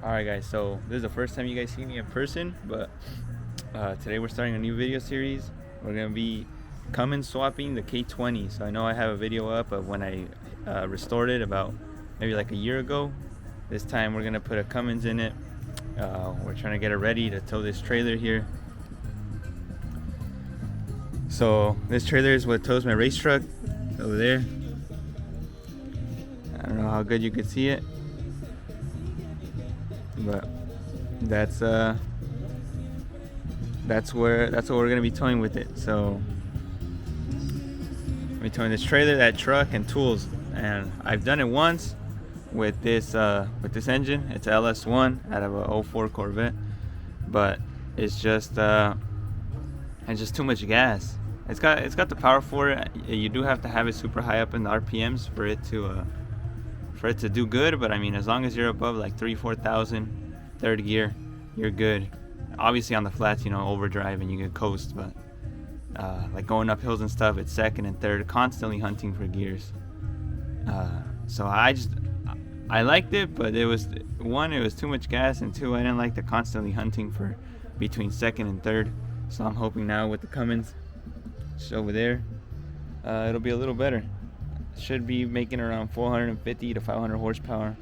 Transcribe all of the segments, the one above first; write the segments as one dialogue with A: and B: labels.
A: Alright guys, so this is the first time you guys see me in person, but today we're starting a new video series. We're going to be Cummins swapping the K20. So I know I have a video up of when I restored it about maybe like a year ago. This time we're going to put a Cummins in it. We're trying to get it ready to tow this trailer here. So this trailer is what tows my race truck over there. I don't know how good you could see it, but that's what we're gonna be towing with it. So we're towing this trailer, that truck, and tools. And I've done it once with this engine. It's a LS1 out of a 04 Corvette, but it's just too much gas. It's got the power for it. You do have to have it super high up in the RPMs for it to do good, but I mean, as long as you're above like 3,000-4,000 third gear, you're good. Obviously on the flats, you know, overdrive and you can coast, but like going up hills and stuff, it's second and third, constantly hunting for gears. So I liked it, but it was too much gas, and two, I didn't like the constantly hunting for between second and third. So I'm hoping now with the Cummins over there, it'll be a little better. Should be making around 450 to 500 horsepower,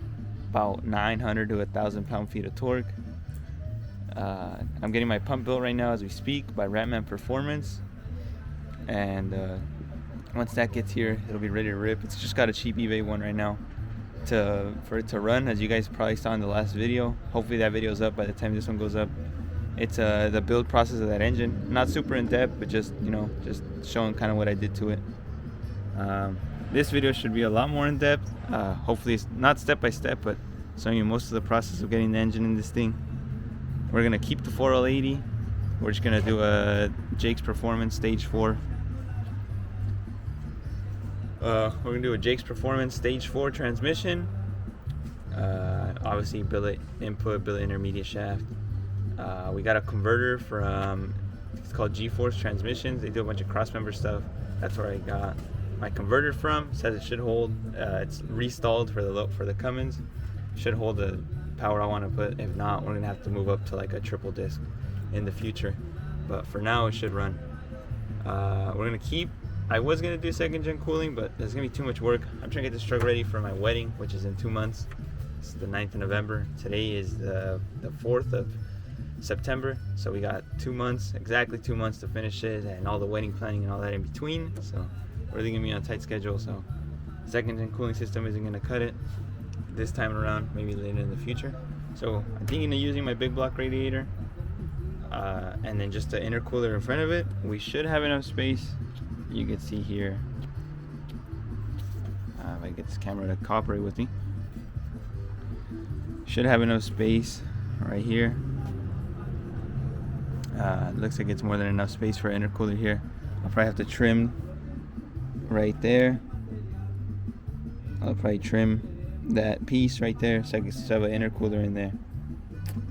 A: about 900 to 1,000 pound-feet of torque. I'm getting my pump built right now as we speak by Ratman Performance, and once that gets here, it'll be ready to rip. It's just got a cheap eBay one right now for it to run, as you guys probably saw in the last video. Hopefully that video's up by the time this one goes up. It's the build process of that engine, not super in depth, but just, you know, just showing kind of what I did to it. This video should be a lot more in depth. Hopefully it's not step by step, but showing you most of the process of getting the engine in this thing. We're gonna keep the 4L80. We're just gonna do a Jake's Performance Stage 4. We're gonna do a Jake's Performance Stage 4 transmission. Obviously billet input, billet intermediate shaft. We got a converter from, it's called G-Force Transmissions. They do a bunch of cross-member stuff. That's where I got my converter from. Says it should hold. It's restalled for the Cummins. Should hold the power I want to put. If not, we're gonna have to move up to like a triple disc in the future. But for now, it should run. We're gonna keep. I was gonna do second gen cooling, but there's gonna be too much work. I'm trying to get this truck ready for my wedding, which is in 2 months. It's the 9th of November. Today is the 4th of September, so we got 2 months, exactly 2 months to finish it, and all the wedding planning and all that in between. So we're really gonna be on a tight schedule. So second gen cooling system isn't gonna cut it this time around, maybe later in the future. So I'm thinking of using my big block radiator, and then just the intercooler in front of it. We should have enough space. You can see here, if I get this camera to cooperate with me, should have enough space right here. Looks like it's more than enough space for an intercooler here. I'll probably have to trim right there. I'll probably trim that piece right there so I can shove an intercooler in there.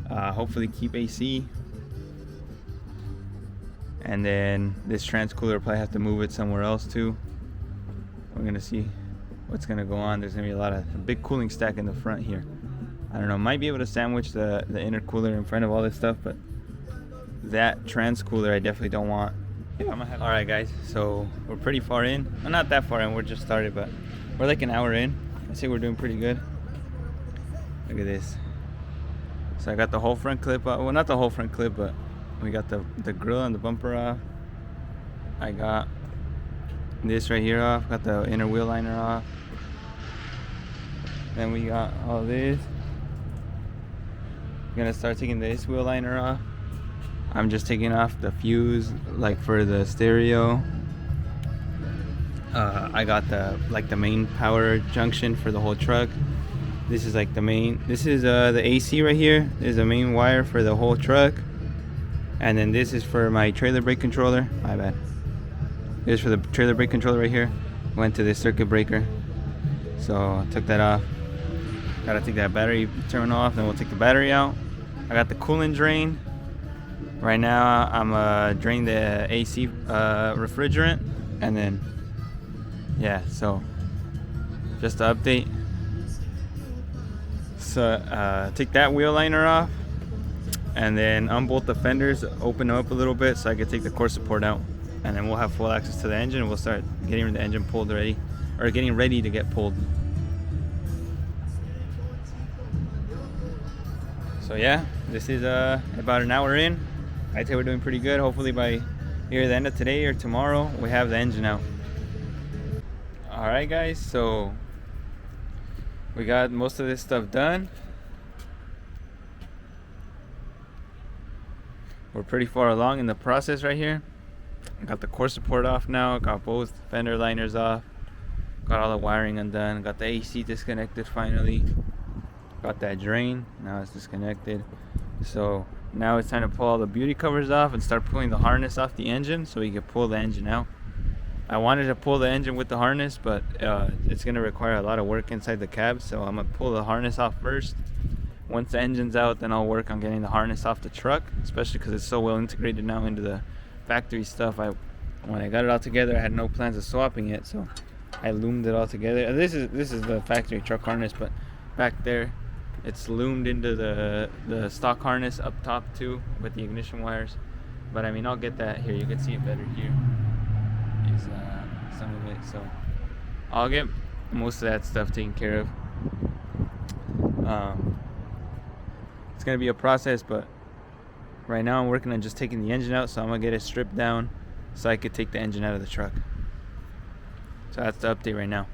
A: Hopefully keep AC. And then this transcooler, will probably have to move it somewhere else too. We're gonna see what's gonna go on. There's gonna be a big cooling stack in the front here. I don't know, might be able to sandwich the intercooler in front of all this stuff, but that transcooler I definitely don't want. Alright guys, so we're pretty far in. Well, not that far in, we're just started, but we're like an hour in. I say we're doing pretty good. Look at this. So I got the whole front clip off. Well, not the whole front clip, but we got the grill and the bumper off. I got this right here off. Got the inner wheel liner off. Then we got all this. I'm gonna start taking this wheel liner off. I'm just taking off the fuse, like for the stereo. I got the main power junction for the whole truck. This is like the main. This is the AC right here. This is the main wire for the whole truck, and then this is for my trailer brake controller. My bad. This is for the trailer brake controller right here. Went to this circuit breaker, so I took that off. Gotta take that battery terminal off, then we'll take the battery out. I got the coolant drain. Right now I'm draining the AC refrigerant, and then yeah, so just to update, take that wheel liner off, and then unbolt the fenders, open them up a little bit so I can take the core support out, and then we'll have full access to the engine. We'll start getting the engine pulled ready, or getting ready to get pulled. So yeah, this is about an hour in. I'd say we're doing pretty good. Hopefully by either the end of today or tomorrow we have the engine out. All right guys, so we got most of this stuff done. We're pretty far along in the process right here. Got the core support off now, got both fender liners off, got all the wiring undone, got the AC disconnected finally, got that drain, now it's disconnected. So now it's time to pull all the beauty covers off and start pulling the harness off the engine so we can pull the engine out. I wanted to pull the engine with the harness, but it's going to require a lot of work inside the cab, so I'm going to pull the harness off first. Once the engine's out, then I'll work on getting the harness off the truck, especially because it's so well integrated now into the factory stuff. When I got it all together, I had no plans of swapping it, so I loomed it all together. This is the factory truck harness, but back there it's loomed into the stock harness up top too with the ignition wires. But I mean, I'll get that here. You can see it better here. Is some of it, so I'll get most of that stuff taken care of. It's gonna be a process, but right now I'm working on just taking the engine out, so I'm gonna get it stripped down so I could take the engine out of the truck. So that's the update right now.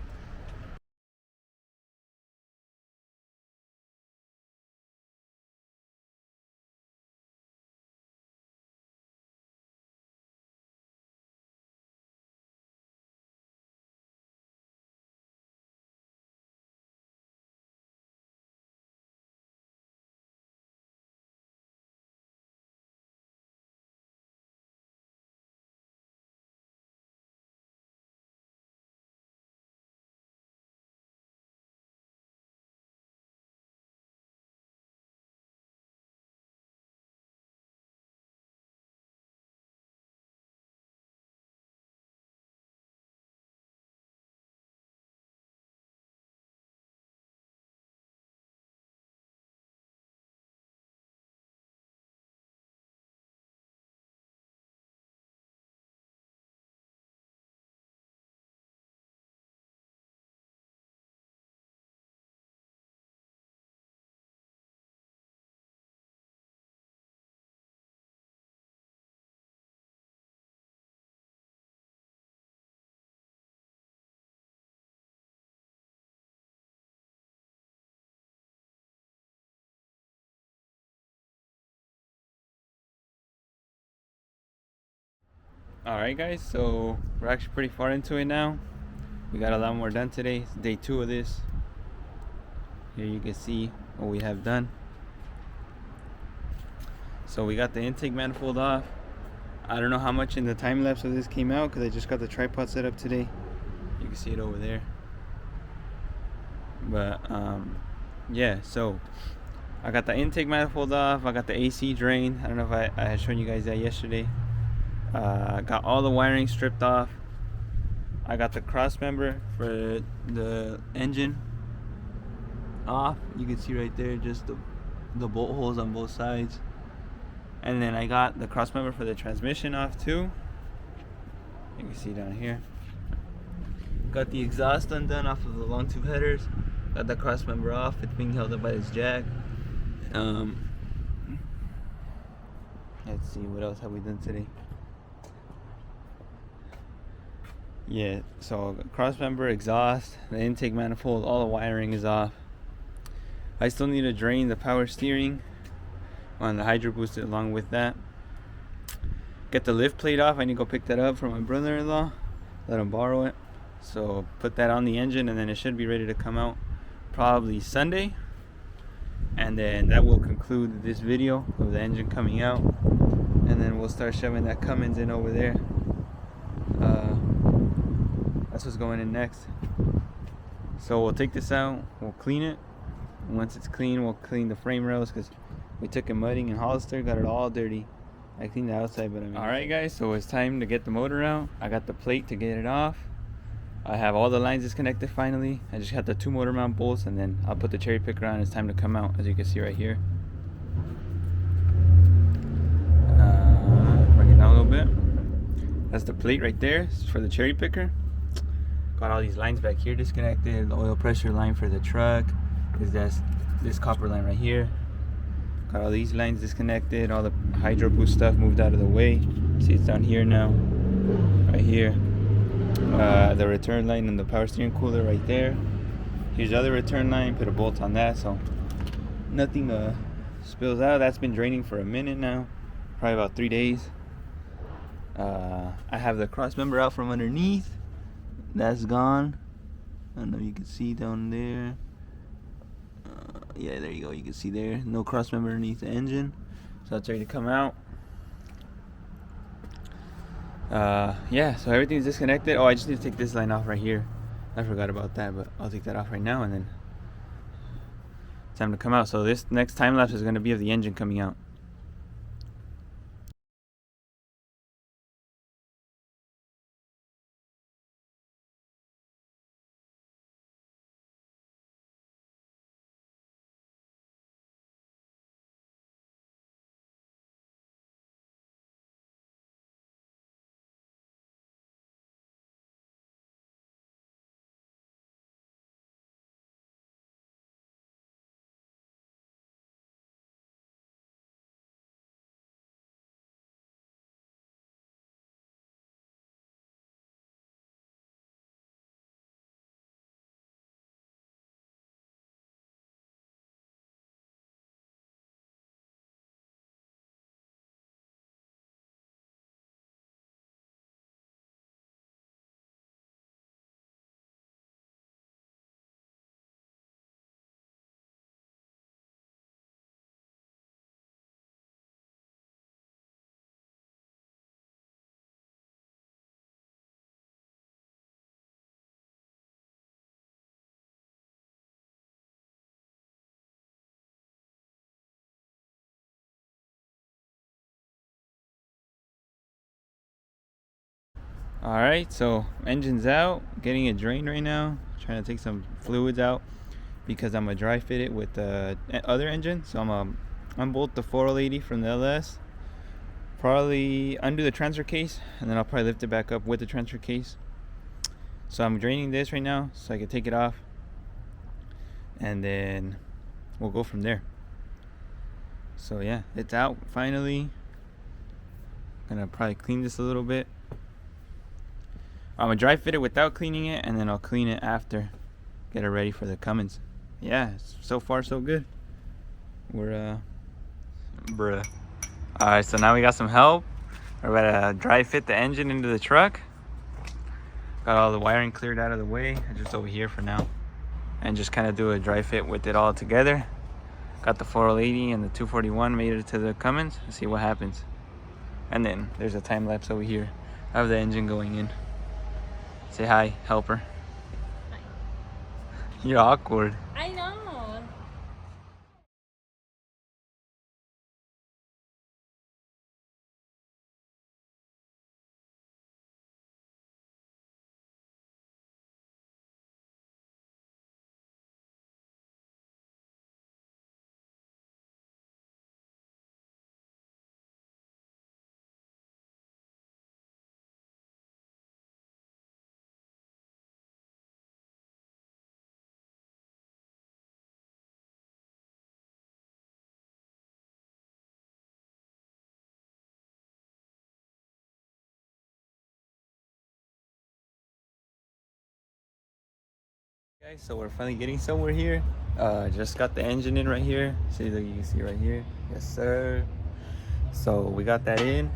A: Alright guys, so we're actually pretty far into it now. We got a lot more done today. It's day 2 of this. Here you can see what we have done. So we got the intake manifold off. I don't know how much in the time lapse of this came out because I just got the tripod set up today. You can see it over there. But yeah, so I got the intake manifold off. I got the AC drain. I don't know if I had shown you guys that yesterday. Got all the wiring stripped off. I got the cross member for the engine off. You can see right there just the bolt holes on both sides. And then I got the cross member for the transmission off too. You can see down here. Got the exhaust undone off of the long tube headers. Got the cross member off. It's being held up by this jack. Let's see, what else have we done today? Yeah, so cross member, exhaust, the intake manifold, all the wiring is off. I still need to drain the power steering on the hydro booster along with that. Get the lift plate off. I need to go pick that up from my brother-in-law. Let him borrow it. So put that on the engine and then it should be ready to come out probably Sunday. And then that will conclude this video of the engine coming out. And then we'll start shoving that Cummins in over there. That's what's going in next. So we'll take this out, we'll clean it. Once it's clean, we'll clean the frame rails because we took it mudding in Hollister, got it all dirty. I cleaned the outside, but I mean. Alright guys, so it's time to get the motor out. I got the plate to get it off. I have all the lines disconnected finally. I just got the 2 motor mount bolts, and then I'll put the cherry picker on. It's time to come out, as you can see right here. Bring it down a little bit. That's the plate right there. It's for the cherry picker. Got all these lines back here disconnected. The oil pressure line for the truck is this copper line right here. Got all these lines disconnected. All the hydro boost stuff moved out of the way. See, it's down here now, right here. The return line and the power steering cooler right there. Here's the other return line. Put a bolt on that so nothing spills out. That's been draining for a minute now, probably about 3 days. I have the cross member out from underneath. That's gone. I don't know if you can see down there. Yeah, there you go. You can see there. No cross member underneath the engine. So that's ready to come out. Yeah, so everything's disconnected. Oh, I just need to take this line off right here. I forgot about that, but I'll take that off right now, and then it's time to come out. So this next time lapse is going to be of the engine coming out. Alright, so engine's out, getting it drained right now. Trying to take some fluids out because I'm gonna dry fit it with the other engine. So I'm gonna unbolt the 480 from the LS, probably undo the transfer case, and then I'll probably lift it back up with the transfer case. So I'm draining this right now so I can take it off, and then we'll go from there. So yeah, it's out finally. Gonna probably clean this a little bit. I'm gonna dry fit it without cleaning it, and then I'll clean it after. Get it ready for the Cummins. Yeah, so far so good. We're bruh. Alright, so now we got some help. We're gonna dry fit the engine into the truck. Got all the wiring cleared out of the way. Just over here for now. And just kind of do a dry fit with it all together. Got the 480 and the 241 made it to the Cummins. Let's see what happens. And then there's a time lapse over here of the engine going in. Say hi, helper.
B: Hi.
A: You're awkward.
B: I know.
A: Guys, so we're finally getting somewhere here. Just got the engine in right here. See, look, you can see right here. Yes, sir. So we got that in.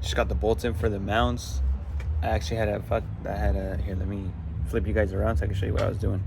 A: Just got the bolts in for the mounts. I actually had here, let me flip you guys around so I can show you what I was doing.